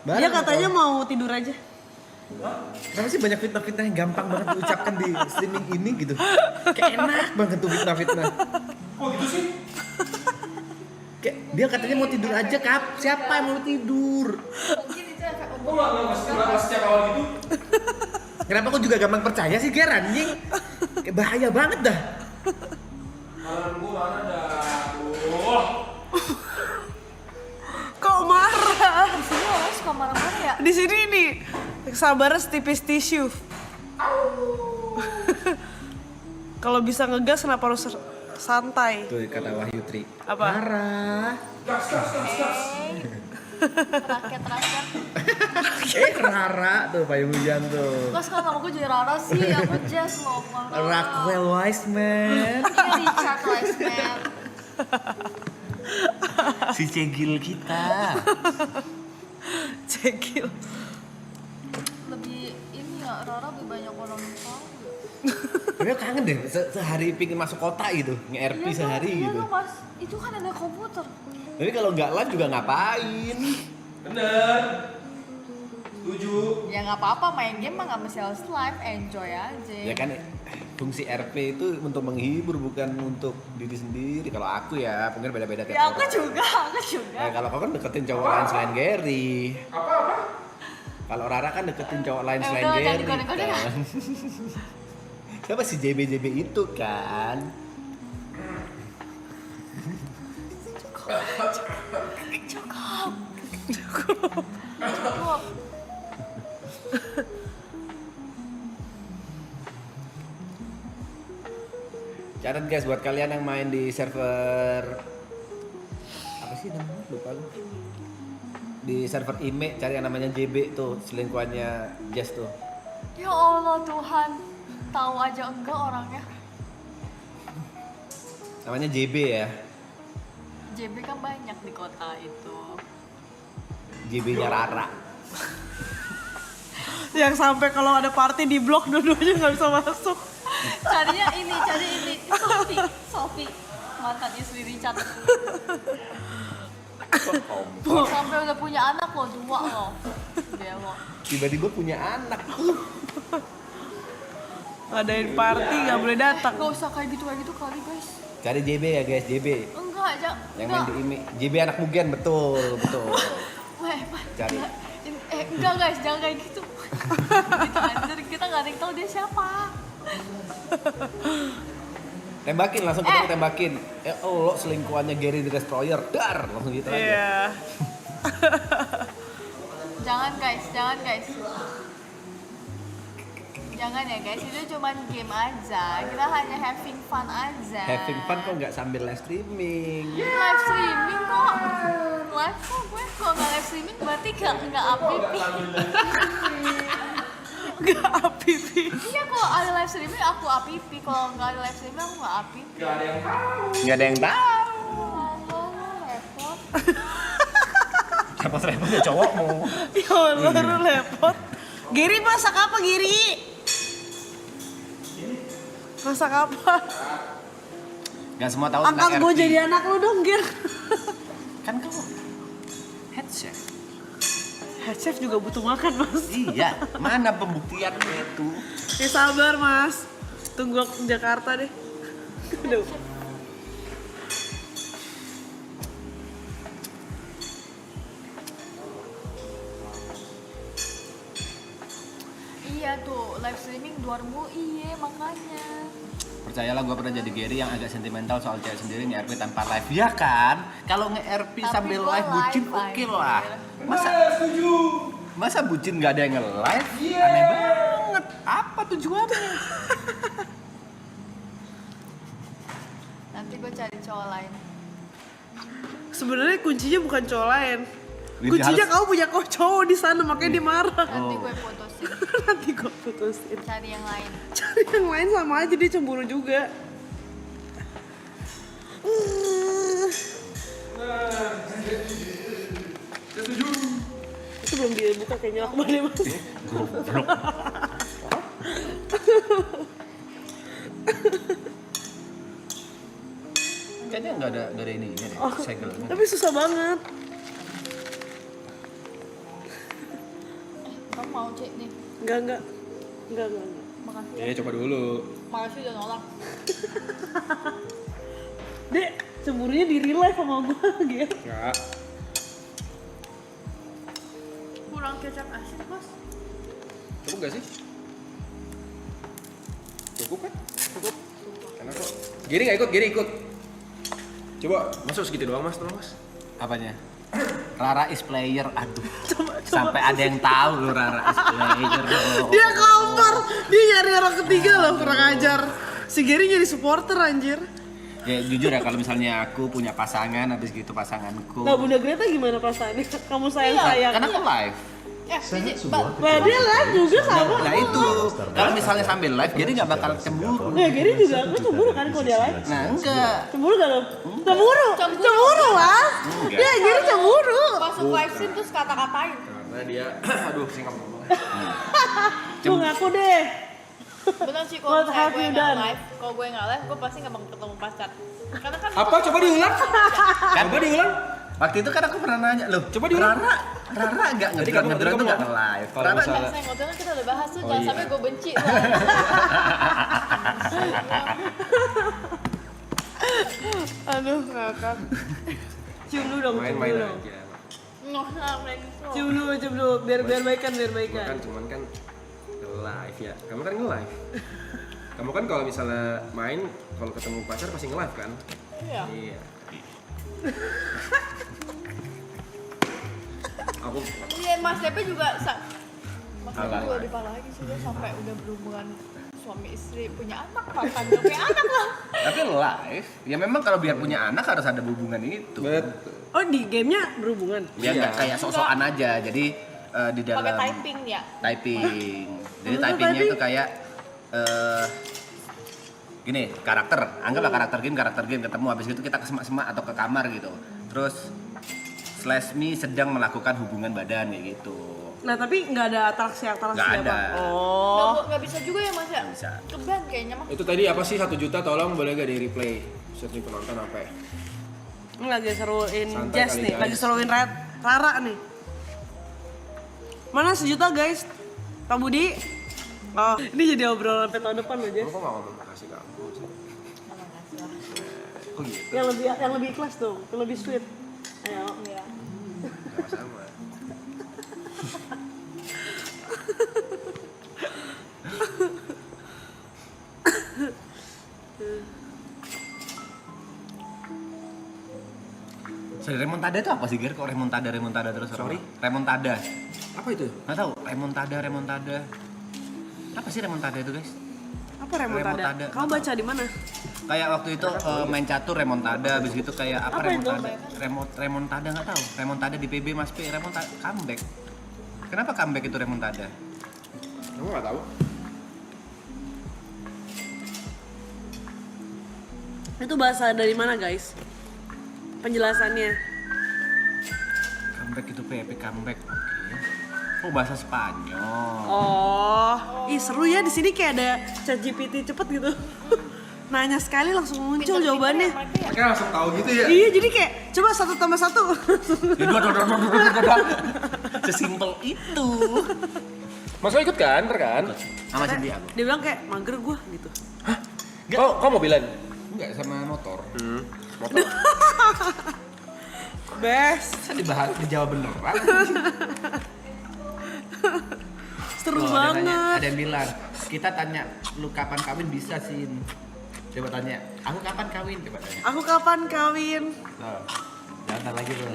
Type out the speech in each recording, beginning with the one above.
Dia katanya mau tidur aja. Kenapa sih banyak fitnah-fitnah yang gampang banget diucapkan di streaming ini gitu? Kayak enak banget tuh fitnah-fitnah. Kok gitu sih? Kayak dia katanya mau tidur aja, Kap. Siapa yang mau tidur? Mungkin itu efek Kok nggak sejak awal gitu? Kenapa kau juga gampang percaya sih, Ger, anjing? Kayak bahaya banget dah. Malam gua mana dah? Wah. Kok marah? Di sini orang suka marah-marah ya. Di sini nih kesabaran setipis tisu. Kalau bisa ngegas kenapa harus santai? Tuh kata Wahyu Tri. Apa? Marah. Gas. Rakyat. Rara tuh Payung Hujan tuh. Kok sekarang nama gue jadi Rara sih? Aku Jess loh, bukan Rara. Rockwell Wiseman. Iya, Richard Wiseman. Si cegil kita. Cekil. Lebih ini ya, Rara lebih banyak orang yang tahu. Gue kangen deh sehari pingin masuk kota gitu, nge-RP Iya, sehari iya gitu. dong, Mas. Itu kan ada komputer. Tapi kalau nggak live juga ngapain? Bener. Setuju. Ya nggak apa-apa, main game mah nggak mesti harus live, enjoy aja. Ya kan fungsi RP itu untuk menghibur bukan untuk diri sendiri. Kalau aku ya mungkin beda-beda tiap Ya aku orang. juga. Nah, kalau kau kan deketin cowok lain selain Gary. Apa? Kalau Rara kan deketin cowok lain selain udah, jangan Gary dikode-kode kan. Siapa si JB itu kan? Cukup. Catat guys buat kalian yang main di server apa sih namanya? Lupa gue. Di server IME cari yang namanya JB tuh, selingkuhannya Jess tuh. Ya Allah Tuhan, tahu aja enggak orangnya. Namanya JB ya. JB kan banyak di kota itu. JB-nya Rara. Yang sampai kalau ada party di blok dua-duanya nggak bisa masuk. Cari ini. Sophie, mantan istri Richard. Sampai udah punya anak loh, 2 loh. Dia loh. Tiba-tiba punya anak. Ngadain party nggak boleh datang. Gak usah kayak gitu kali guys. Cari JB ya guys, JB. Enggak aja. Yang main di IME. JB anak Mugen, betul. Weh, Cari. enggak guys, jangan kayak gitu. Gitu anjir, kita nggak ada yang tahu dia siapa. Tembakin, langsung ketemu tembakin. Oh, lo selingkuhannya Gary the Destroyer. Dar, langsung gitu aja. Iya. Jangan guys. Jangan ya guys, itu cuma game aja. Kita hanya having fun aja. Having fun kok nggak sambil live streaming? Live streaming kok. Live kok gue kalau nggak live streaming berarti nggak apipi. Nggak apipi. Iya kalau ada live streaming aku apipi. Kalau nggak ada live streaming aku nggak apipi. Gak ada yang tahu. Nggak ada yang tahu. Allah, repot. Repot ya cowokmu. Ya Allah, lu repot. Giri masak apa, Giri? Masak apa? Nggak semua tahu tentang Angkat gue RP. jadi anak lu dong, Gir. Kan kamu head chef. Head chef juga butuh makan, Mas. Iya, mana pembuktiannya itu? Ya sabar, Mas. Tunggu aku ke Jakarta deh. Aduh. Iya tuh live streaming 2000 iya makanya. Percayalah gue pernah jadi Gary yang agak sentimental soal cewek sendiri nge-RP tanpa live. Ya kan? Kalau nge-RP Tapi sambil gua live bucin live, oke anjir. lah. Setuju. Masa bucin gak ada yang nge-live? Iya. Aneh banget. Apa tujuannya? Nanti gue cari cowok lain. Sebenarnya kuncinya bukan cowok lain. Ini Kuncinya harus- kamu punya cowok di sana makanya dia marah. Nanti Oh. gue putusin. Nanti gue putusin. Cari yang lain. Cari yang lain sama aja dia cemburu juga. Setuju. Itu belum dia buka kayaknya aku mana Mas. Goblok. Kayaknya nggak ada ini deh, segelnya. Tapi susah banget. mau cek nih. Enggak. Makasih. Ya coba dulu. Makasih udah nolak. Dek, cemburunya di real life sama gue gitu. Enggak. Kurang kecap asin, Bos. Cukup gak sih? Cukup kan? Cukup. Enak kok. Giri nggak ikut? Giri ikut. Coba masuk segitu doang mas, tolong mas. Apanya? Rara is player, aduh. Coba. Sampai ada yang tahu loh Rara is player. Dia cover, dia nyari orang ketiga loh, kurang ajar. Si Gary jadi supporter anjir. Ya jujur ya kalau misalnya aku punya pasangan, habis gitu pasanganku. Nah Bunda Greta gimana perasaannya? Kamu sayang-sayang. Karena aku live. Nah dia live juga sama. Nah itu, kalau misalnya sambil live, jadi nggak bakal cemburu. Nah Gary juga, aku cemburu kan kalau dia live. Nah enggak. Cemburu gak lo? Cemburu lah. Enggak. Dia Gary cemburu. Masuk live stream terus kata-katain. Karena dia, aduh saya nggak mau ngomong. Lu ngaku deh. Bener sih kalau What misalnya have gue you nggak done? live, kalau gue nggak live, gue pasti nggak bakal ketemu pacar. Karena kan Apa? Coba diulang. Coba diulang. Waktu itu kan aku pernah nanya, loh Coba diulang. Rara nggak Jadi kamu ngedrone tuh nggak ngomong. nge-live. Kalau Rara masalah- saya ngobrol kan kita udah bahas tuh, Oh, jangan iya. sampai gue benci lah. Aduh ngakak. Cium dulu dong, cium Main-main dulu dong. aja. Nggak usah gitu. Cium dulu, biar baikan. Kan cuman kan nge-live ya. Kamu kan nge-live. Kamu kan kalau misalnya main, kalau ketemu pacar pasti nge-live kan? Iya. Iya. Aku Iya, Mas Depe juga Mas Depe Alah. juga lebih parah lagi sih, dia sampai udah berhubungan suami istri, punya anak, bahkan gak punya anak lah. tapi live, ya memang kalau biar punya anak harus ada hubungan itu. betul. Oh di gamenya berhubungan? Ya Iya. nggak kayak sok-sokan aja, jadi di dalam Pakai typing ya. typing. Jadi Betul, typingnya typing. itu kayak gini, karakter. Anggaplah karakter game ketemu, habis itu kita ke semak-semak atau ke kamar gitu. Terus /me sedang melakukan hubungan badan kayak gitu. Nah tapi nggak ada atraksi Nggak apa? ada. Oh. Nggak bisa juga ya Mas ya? Bisa. Ke band kayaknya mah. Itu tadi apa sih 1 juta? Tolong boleh gak di replay? Setiap penonton apa ya? Ini lagi seruin Santai Jazz kali, nih, guys. lagi seruin Rara nih. Mana 1 juta guys? Pak Budi? Oh, ini jadi obrolan sampai tahun depan loh Jazz. Kamu kok gak ngomong makasih kamu sih? Oh gitu? Yang lebih ikhlas dong, yang lebih sweet. Ayo. Iya. Sama-sama. Sorry, remontada itu apa sih, Ger? Kok remontada terus? Sorry? Remontada. Apa itu? Nggak tahu, remontada. Apa sih remontada itu, guys? Apa remontada? Remontada. Kamu baca di mana? Kayak waktu itu main catur remontada, habis gitu kayak apa, Apa itu? remontada? Remontada nggak tahu. Remontada di PB Mas P, remontada comeback. Kenapa comeback itu remontada? Kamu gak tahu? Itu bahasa dari mana guys? Penjelasannya. Comeback itu PP comeback. Oke. Oh, bahasa Spanyol. Oh, ih seru ya di sini kayak ada ChatGPT cepet gitu. Nanya sekali langsung muncul jawabannya. Mereka langsung tahu gitu ya? Iya jadi kayak coba 1 tambah 1. Dua. Sesimpel itu. Mas lo ikut kan? Ntar kan? Sama sendiri aku. Dia bilang kayak mager gua gitu. Kau mobilan? Enggak, sama motor. Motor? Best. Saya dibahas dijawab beneran. Seru Loh, banget. ada yang bilang, kita tanya lu kapan kawin bisa sih. Coba tanya, aku kapan kawin? Coba tanya. Aku kapan kawin? Loh, jangan lagi bro.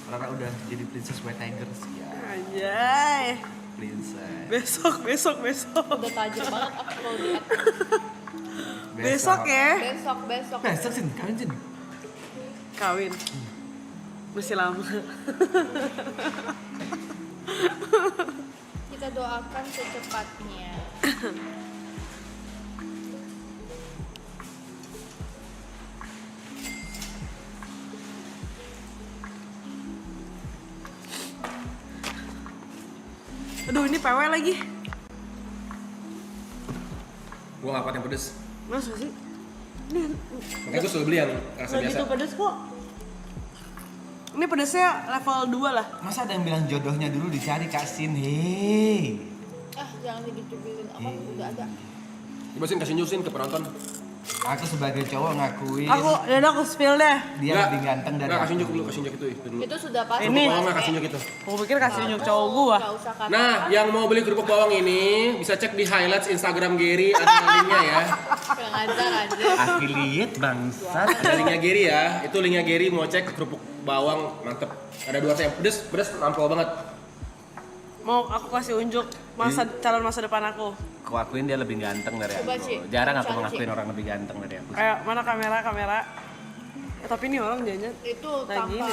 Rara udah jadi princess white tigers ya. Anjay. Princess. Besok. Udah tajam banget aku kalau lihat. Besok ya. Besok. Besok sih, kawin sih. Kawin. Masih lama. Kita doakan secepatnya. Aduh ini PW lagi. Gua gak kuat yang pedes. Masa sih? Ini Makanya gue selalu beli yang rasa nggak biasa. gitu pedes kok. Ini pedasnya level 2 lah. Masa ada yang bilang jodohnya dulu dicari Kak Sin? Hei. Jangan digituin apa udah ada. Coba Sin kasih nyusin ke penonton. Aku sebagai cowok ngakuin Aku spill deh. dia lebih ganteng dari Nggak, kasih aku. nyuk dulu, kasih nyuk itu dulu. Itu sudah pasti. Ini. Bawang nggak kasih nyuk itu. Aku pikir kasih nyuk cowok gua. Gak usah kata. Nah, yang mau beli kerupuk bawang ini bisa cek di highlights Instagram Gary, ada linknya ya. Kurang ajar aja. Affiliate bangsat. Ada linknya Gary ya. Itu linknya Gary mau cek kerupuk bawang mantep. Ada 2 rasanya pedes nampol banget. Mau aku kasih unjuk calon masa depan aku. Aku akuin dia lebih ganteng dari Coba, aku. Ci. Jarang aku Cantik. mengakuin orang lebih ganteng dari aku. Kayak mana kamera. Tapi ini orang jangan. Itu Lagi tanpa ini.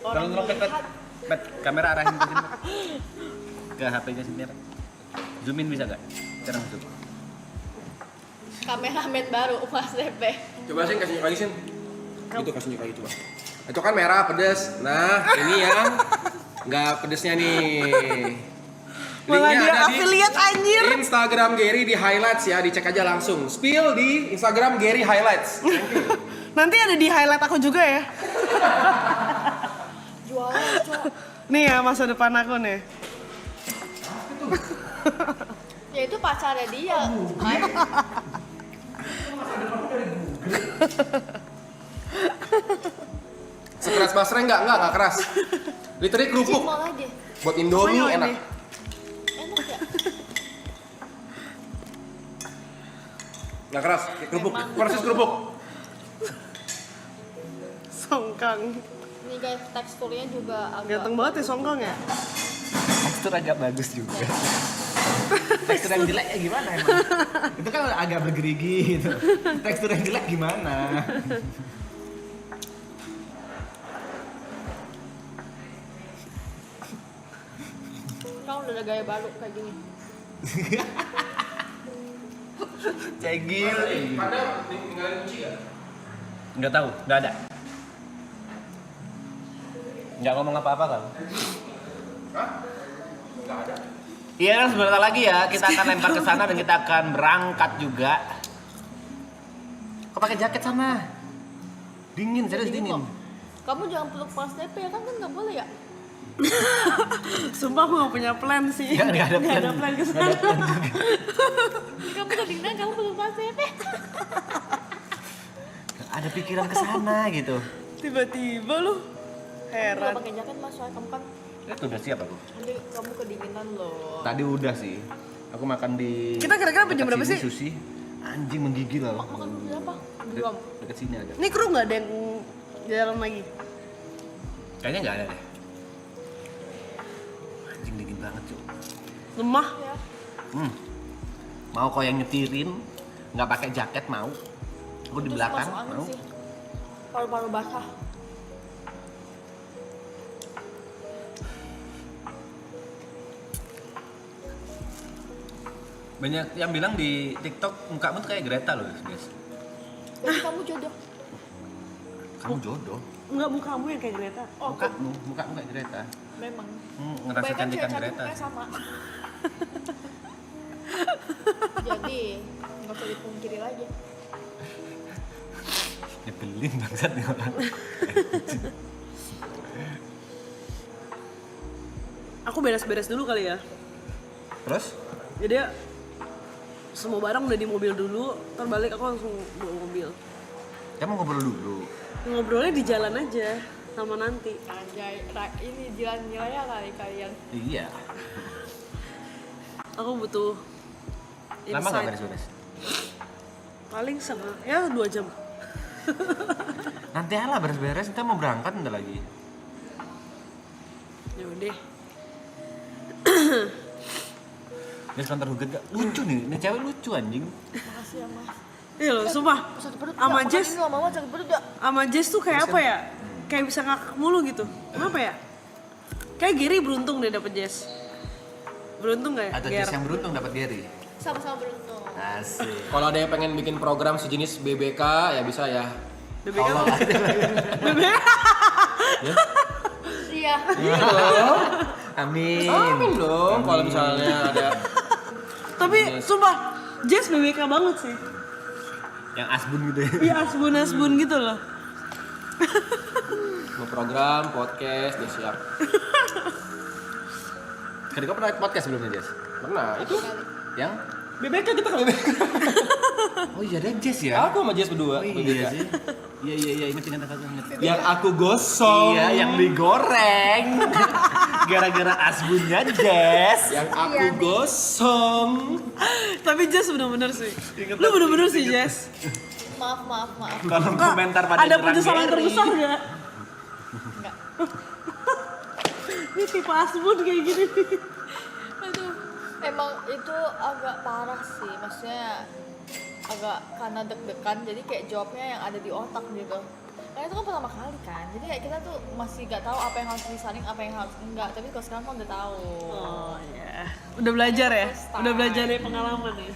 orang Tolong pet, melihat. pet, kamera arahin ke sini. Ke HP-nya sendiri. Zoom in bisa gak? Sekarang zoom. Kameramen baru Mas Depe. Coba Sin kasih nyuk lagi Sin. Itu kasih nyuk lagi coba. Itu kan merah pedes. Nah, ini yang nggak pedesnya nih. Malah Linknya dia ada di affiliate anjir. Instagram Gary di highlights ya, dicek aja langsung. Spill di Instagram Gary highlights. Nanti ada di highlight aku juga ya. Jualan Cok. Nih ya masa depan aku nih. Ya itu pacarnya dia. Sekeras basreng nggak keras. Literally kerupuk. Cik mau lagi. Buat Indomie Pokoknya enak. ini. Enak ya. Nggak keras, kayak kerupuk. Memang. Persis kerupuk. Songkang. Ini guys teksturnya juga agak. Ganteng banget ya songkang ya. Tekstur agak bagus juga. Tekstur yang jelek ya gimana emang? Itu kan agak bergerigi gitu. Tekstur yang jelek gimana? Kamu udah ada gaya baru kayak gini. Cegil. Padahal tinggalin kunci ya. Nggak tahu, nggak ada. Nggak ngomong apa-apa kan? Nggak ada. Iya kan sebentar lagi ya kita akan lempar ke sana dan kita akan berangkat juga. Kok pakai jaket sana? Dingin, serius Dingin dingin. kok. Kamu jangan peluk Mas Depe ya kan nggak boleh ya. Sumpah aku gak punya plan sih. Nggak ada Nggak ada plan. plan ke sana. Kamu tadi bilang kamu peluk Mas Depe. Ada pikiran ke sana gitu. Tiba-tiba lu Kamu heran. nggak pakai jaket Mas, soalnya kamu kan Itu udah siap aku. nanti kamu kedinginan loh. Tadi udah sih. Aku makan di. Kita kira-kira jam dekat berapa sini, sih? Sushi. Anjing menggigil loh. Makan dulu berapa? Belum. Dekat sini ada. Ini kru nggak ada yang jalan lagi? Kayaknya nggak ada deh. Anjing dingin banget cuy. Lemah. Ya. Mau kau yang nyetirin, nggak pakai jaket mau. Aku di Terus belakang masuk angin mau. sih. Paru-paru basah. Banyak yang bilang di TikTok mukamu tuh kayak Greta loh guys. Jadi kamu jodoh. Kamu jodoh. Enggak mukamu yang kayak Greta. Oh, Mukamu kayak Greta. memang. Ngerasa Kebanyakan cantikan cewek Greta. cantik sama. Jadi nggak usah dipungkiri lagi. Nyebelin bangsat nih orang. Aku beres-beres dulu kali ya. Terus? Jadi ya, semua barang udah di mobil dulu, ntar balik aku langsung bawa mobil. Kamu ngobrol dulu. Ngobrolnya di jalan aja sama nanti. Anjay, ini jalan raya kali kalian. Iya. Aku butuh Lama nggak insight. beres-beres? Paling setengah, ya 2 jam. Nanti alah beres-beres, kita mau berangkat bentar lagi. Ya udah. Dia sebentar huget gak? Lucu nih, ini cewek lucu anjing. Makasih ya mas. Iya loh, sumpah. Sakit perut Sama nggak? Jess, Makan ini lama-lama sakit perut ya. sama Jess tuh kayak apa ya? Kayak bisa ngakak mulu gitu. Kenapa ya? Kayak Gary beruntung deh dapet Jess. Beruntung gak ya? Atau Ger? Jess yang beruntung dapat Gary. Sama-sama beruntung. Asik. Kalau ada yang pengen bikin program sejenis BBK ya bisa ya. BBK Allah. apa? BBK? Iya. Iya dong. Amin. Amin dong kalau misalnya ada. Tapi sumpah, Jess BBK banget sih. Yang asbun gitu ya. Iya asbun-asbun gitu loh. Mau program, podcast, dia siap. Kan kau pernah podcast sebelumnya, Jess? Pernah, itu Yang? BBK kita ke BBK. Oh iya, ada Jess ya? Aku sama Jess berdua. Oh, BBK. iya sih. Iya, inget aku inget. Yang aku gosong. Iya, yang digoreng. Gara-gara asbunnya Jess. Yang aku Iya nih. gosong. Tapi Jess bener-bener sih. Lu bener-bener sih Jess. Maaf. Kolom Kak, komentar pada ada nyerang penyesalan Gary. terbesar gak? Enggak. Ini tipe asbun kayak gini nih. Aduh, emang itu agak parah sih, maksudnya agak karena deg-degan, jadi kayak jawabnya yang ada di otak gitu. Karena itu kan pertama kali kan, jadi kayak kita tuh masih gak tahu apa yang harus disaring, apa yang harus enggak. Tapi kalau sekarang kan udah tahu. Oh iya. Udah belajar ya? First time. Udah belajar dari pengalaman ya?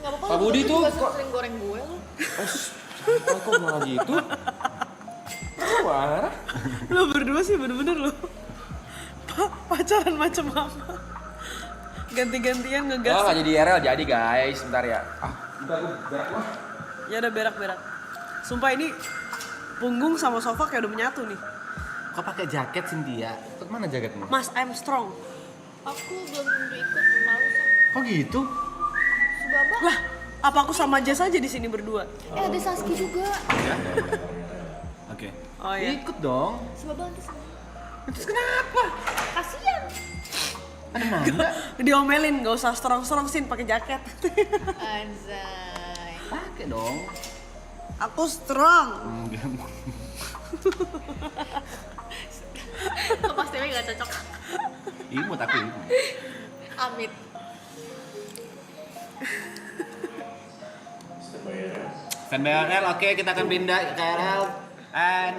Ya nggak apa-apa. Pak lu Budi juga tuh sering goreng gue lu. Kok malah gitu? Marah. Lo berdua sih bener-bener lo. Pacaran macam apa? Ganti-gantian Oh, ngegas. nggak jadi RL jadi guys, bentar ya. Bentar gue berak lah. Ya udah berak-berak. Sumpah ini punggung sama sofa kayak udah menyatu nih. Kau pakai jaket Cynthia? Mana jaketmu? Mas, I'm strong. Aku belum tentu ikut, malu sih. Kok gitu? Subaba. Lah, apa aku sama Jess aja di sini berdua? Ada Saski juga. Oke. Oh iya. Ikut dong. Subaba nanti sini. Terus kenapa? Kasian. Ada mana? Diomelin, gak usah strong-strong sih pakai jaket. Anjay. Pakai dong. Aku strong. Enggak. Mas Dewi gak cocok. Imut aku imut. Amit. Fan BRL, oke kita akan pindah ke KRL and